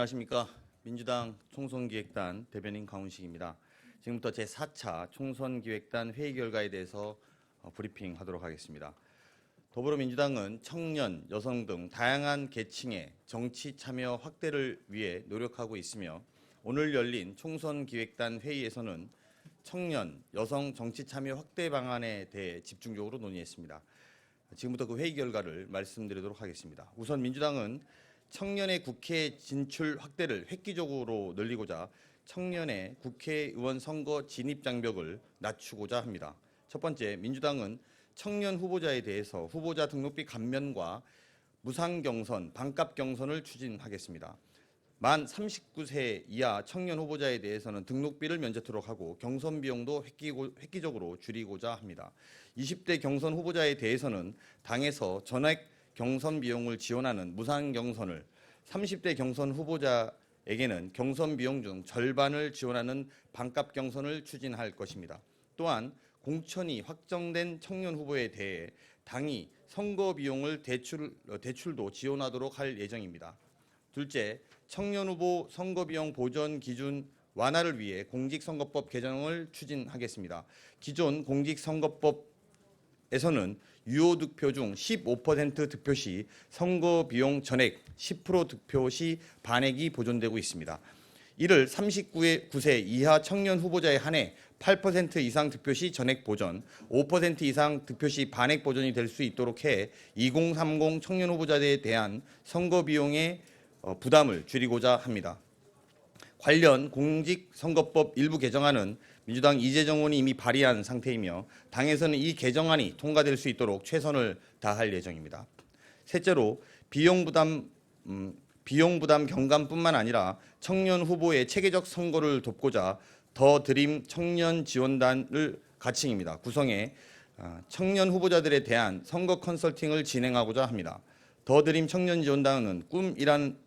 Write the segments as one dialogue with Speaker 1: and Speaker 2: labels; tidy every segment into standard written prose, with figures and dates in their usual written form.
Speaker 1: 안녕하십니까. 민주당 총선기획단 대변인 강훈식입니다. 지금부터 제4차 총선기획단 회의 결과에 대해서 브리핑하도록 하겠습니다. 더불어민주당은 청년, 여성 등 다양한 계층의 정치 참여 확대를 위해 노력하고 있으며 오늘 열린 총선기획단 회의에서는 청년, 여성 정치 참여 확대 방안에 대해 집중적으로 논의했습니다. 지금부터 그 회의 결과를 말씀드리도록 하겠습니다. 우선 민주당은 청년의 국회 진출 확대를 획기적으로 늘리고자 청년의 국회의원 선거 진입 장벽을 낮추고자 합니다. 첫 번째, 민주당은 청년 후보자에 대해서 후보자 등록비 감면과 무상 경선, 반값 경선을 추진하겠습니다. 만 39세 이하 청년 후보자에 대해서는 등록비를 면제토록 하고 경선 비용도 획기적으로 줄이고자 합니다. 20대 경선 후보자에 대해서는 당에서 전액 경선 비용을 지원하는 무상 경선을, 30대 경선 후보자에게는 경선 비용 중 절반을 지원하는 반값 경선을 추진할 것입니다. 또한 공천이 확정된 청년 후보에 대해 당이 선거 비용을 대출도 지원하도록 할 예정입니다. 둘째, 청년 후보 선거 비용 보전 기준 완화를 위해 공직선거법 개정을 추진하겠습니다. 기존 공직선거법에서는 유효 득표 중 15% 득표 시 선거 비용 전액, 10% 득표 시 반액이 보존되고 있습니다. 이를 39세 이하 청년 후보자에 한해 8% 이상 득표 시 전액 보전, 5% 이상 득표 시 반액 보전이 될 수 있도록 해 2030 청년 후보자에 대한 선거 비용의 부담을 줄이고자 합니다. 관련 공직선거법 일부 개정안은 민주당 이재정 의원이 이미 발의한 상태이며 당에서는 이 개정안이 통과될 수 있도록 최선을 다할 예정입니다. 셋째로 비용 부담 경감뿐만 아니라 청년 후보의 체계적 선거를 돕고자 더 드림 청년 지원단을 가칭입니다. 구성해 청년 후보자들에 대한 선거 컨설팅을 진행하고자 합니다. 더 드림 청년 지원단은 꿈이라는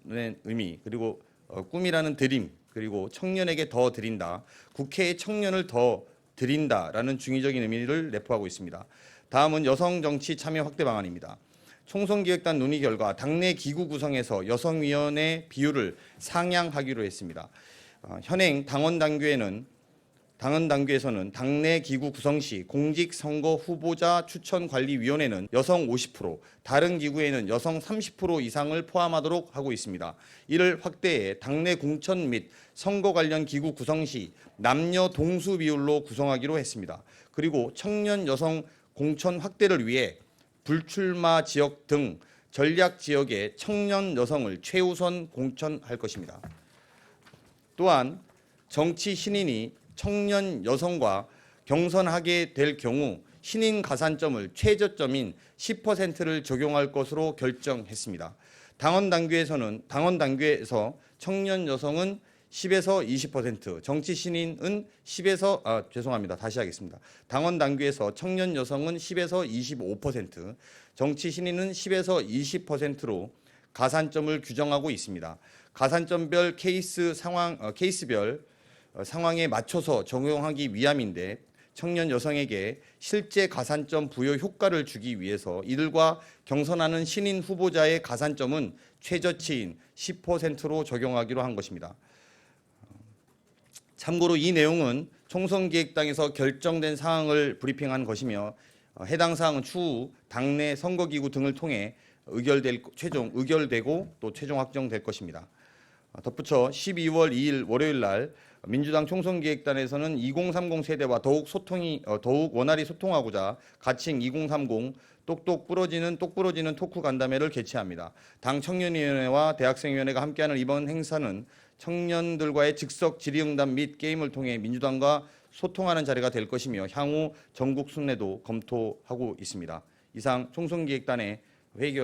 Speaker 1: 의미, 그리고 꿈이라는 드림, 그리고 청년에게 더 드린다, 국회에 청년을 더 드린다라는 중의적인 의미를 내포하고 있습니다. 다음은 여성 정치 참여 확대 방안입니다. 총선기획단 논의 결과 당내 기구 구성에서 여성위원회 비율을 상향하기로 했습니다. 현행 당원 당규에서는 당내 기구 구성 시 공직선거 후보자 추천관리위원회는 여성 50%, 다른 기구에는 여성 30% 이상을 포함하도록 하고 있습니다. 이를 확대해 당내 공천 및 선거 관련 기구 구성 시 남녀 동수 비율로 구성하기로 했습니다. 그리고 청년 여성 공천 확대를 위해 불출마 지역 등 전략 지역의 청년 여성을 최우선 공천할 것입니다. 또한 정치 신인이 청년 여성과 경선하게 될 경우 신인 가산점을 최저점인 10%를 적용할 것으로 결정했습니다. 당원 당규에서 청년 여성은 10에서 20%, 정치 신인은 당원 당규에서 청년 여성은 10에서 25%, 정치 신인은 10에서 20%로 가산점을 규정하고 있습니다. 가산점별 케이스별 상황에 맞춰서 적용하기 위함인데 청년 여성에게 실제 가산점 부여 효과를 주기 위해서 이들과 경선하는 신인 후보자의 가산점은 최저치인 10%로 적용하기로 한 것입니다. 참고로 이 내용은 총선기획단에서 결정된 사항을 브리핑한 것이며 해당 사항은 추후 당내 선거기구 등을 통해 의결되고 또 최종 확정될 것입니다. 덧붙여 12월 2일 월요일 날 민주당 총선기획단에서는 2030 세대와 더욱 원활히 소통하고자 가칭 2030 똑 부러지는 토크 간담회를 개최합니다. 당 청년위원회와 대학생위원회가 함께하는 이번 행사는 청년들과의 즉석 질의응답 및 게임을 통해 민주당과 소통하는 자리가 될 것이며 향후 전국 순회도 검토하고 있습니다. 이상 총선기획단의 회의 결과